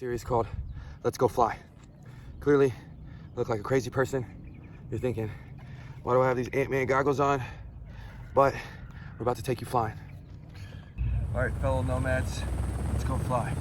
Series called Let's Go Fly. Clearly, I look like a crazy person. You're thinking, why do I have these Ant-Man goggles on? But we're about to take you flying. All right, fellow nomads, let's go fly.